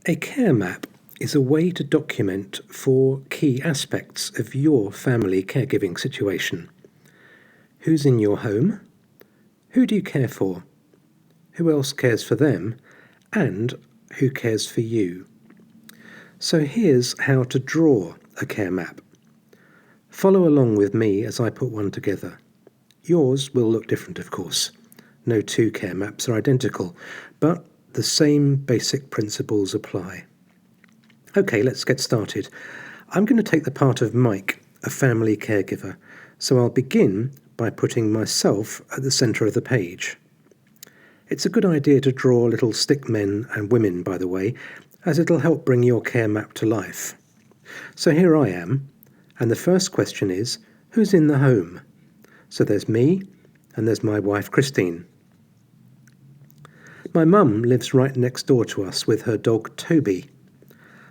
A care map is a way to document 4 key aspects of your family caregiving situation. Who's in your home? Who do you care for? Who else cares for them? And who cares for you? So here's how to draw a care map. Follow along with me as I put one together. Yours will look different, of course. No 2 care maps are identical, but the same basic principles apply. Okay, let's get started. I'm going to take the part of Mike, a family caregiver, so I'll begin by putting myself at the centre of the page. It's a good idea to draw little stick men and women, by the way, as it'll help bring your care map to life. So here I am, and the first question is, who's in the home? So there's me, and there's my wife Christine. My mum lives right next door to us with her dog Toby.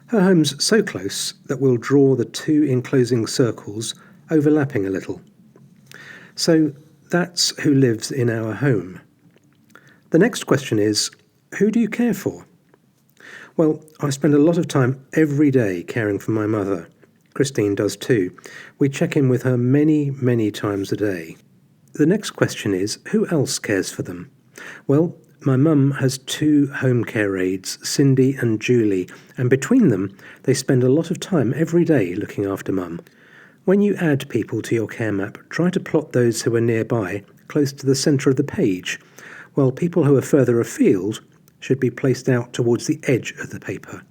Her home's so close that we'll draw the 2 enclosing circles overlapping a little. So that's who lives in our home. The next question is, who do you care for? Well, I spend a lot of time every day caring for my mother. Christine does too. We check in with her many, many times a day. The next question is, who else cares for them? Well, my mum has 2 home care aides, Cindy and Julie, and between them they spend a lot of time every day looking after mum. When you add people to your care map, try to plot those who are nearby close to the centre of the page, while people who are further afield should be placed out towards the edge of the paper.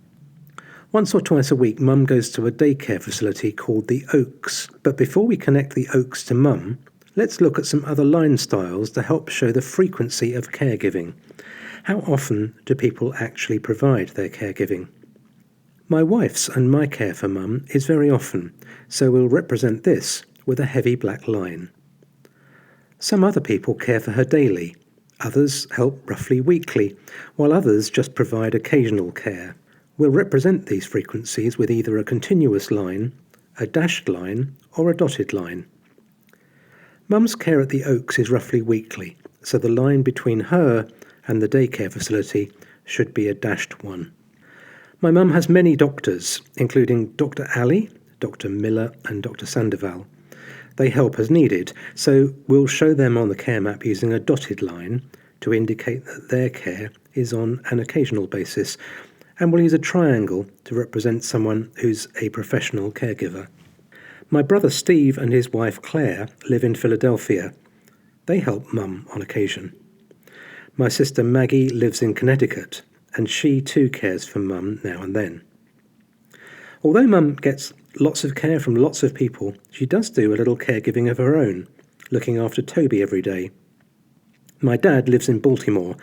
Once or twice a week, mum goes to a daycare facility called the Oaks, but before we connect the Oaks to mum, let's look at some other line styles to help show the frequency of caregiving. How often do people actually provide their caregiving? My wife's and my care for mum is very often, so we'll represent this with a heavy black line. Some other people care for her daily, others help roughly weekly, while others just provide occasional care. We'll represent these frequencies with either a continuous line, a dashed line, or a dotted line. Mum's care at the Oaks is roughly weekly, so the line between her and the daycare facility should be a dashed one. My mum has many doctors, including Dr. Ali, Dr. Miller and Dr. Sandoval. They help as needed, so we'll show them on the care map using a dotted line to indicate that their care is on an occasional basis, and we'll use a triangle to represent someone who's a professional caregiver. My brother Steve and his wife Claire live in Philadelphia. They help mum on occasion. My sister Maggie lives in Connecticut, and she too cares for mum now and then. Although mum gets lots of care from lots of people, she does do a little caregiving of her own, looking after Toby every day. My dad lives in Baltimore,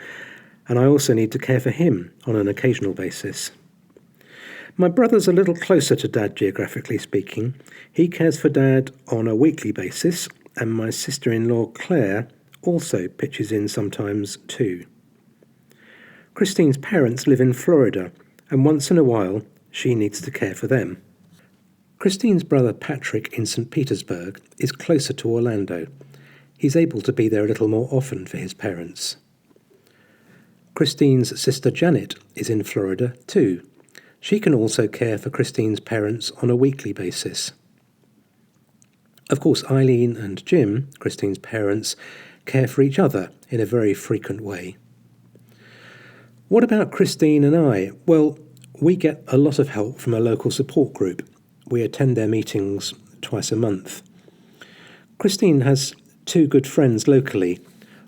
and I also need to care for him on an occasional basis. My brother's a little closer to Dad geographically speaking. He cares for Dad on a weekly basis, and my sister-in-law Claire also pitches in sometimes too. Christine's parents live in Florida, and once in a while she needs to care for them. Christine's brother Patrick in St. Petersburg is closer to Orlando. He's able to be there a little more often for his parents. Christine's sister Janet is in Florida too. She can also care for Christine's parents on a weekly basis. Of course, Eileen and Jim, Christine's parents, care for each other in a very frequent way. What about Christine and I? Well, we get a lot of help from a local support group. We attend their meetings twice a month. Christine has 2 good friends locally.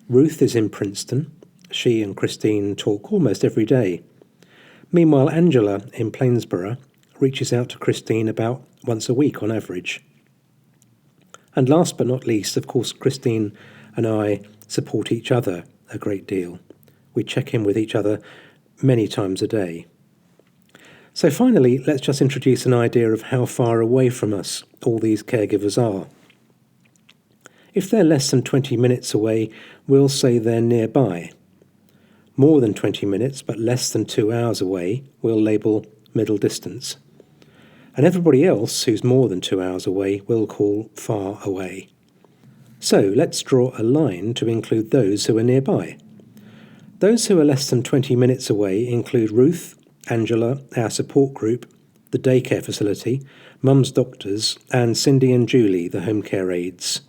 Ruth is in Princeton. She and Christine talk almost every day. Meanwhile, Angela in Plainsboro reaches out to Christine about once a week on average. And last but not least, of course, Christine and I support each other a great deal. We check in with each other many times a day. So finally, let's just introduce an idea of how far away from us all these caregivers are. If they're less than 20 minutes away, we'll say they're nearby. More than 20 minutes, but less than 2 hours away, we'll label middle distance. And everybody else who's more than 2 hours away, we'll call far away. So let's draw a line to include those who are nearby. Those who are less than 20 minutes away include Ruth, Angela, our support group, the daycare facility, Mum's doctors, and Cindy and Julie, the home care aides.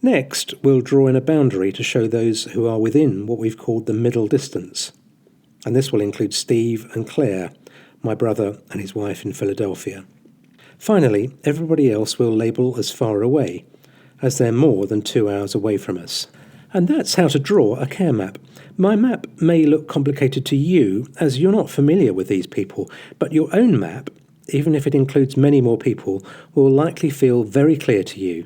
Next, we'll draw in a boundary to show those who are within what we've called the middle distance, and this will include Steve and Claire, my brother and his wife in Philadelphia. Finally, everybody else we'll label as far away, as they're more than 2 hours away from us. And that's how to draw a care map. My map may look complicated to you, as you're not familiar with these people, but your own map, even if it includes many more people, will likely feel very clear to you.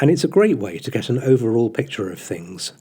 And it's a great way to get an overall picture of things.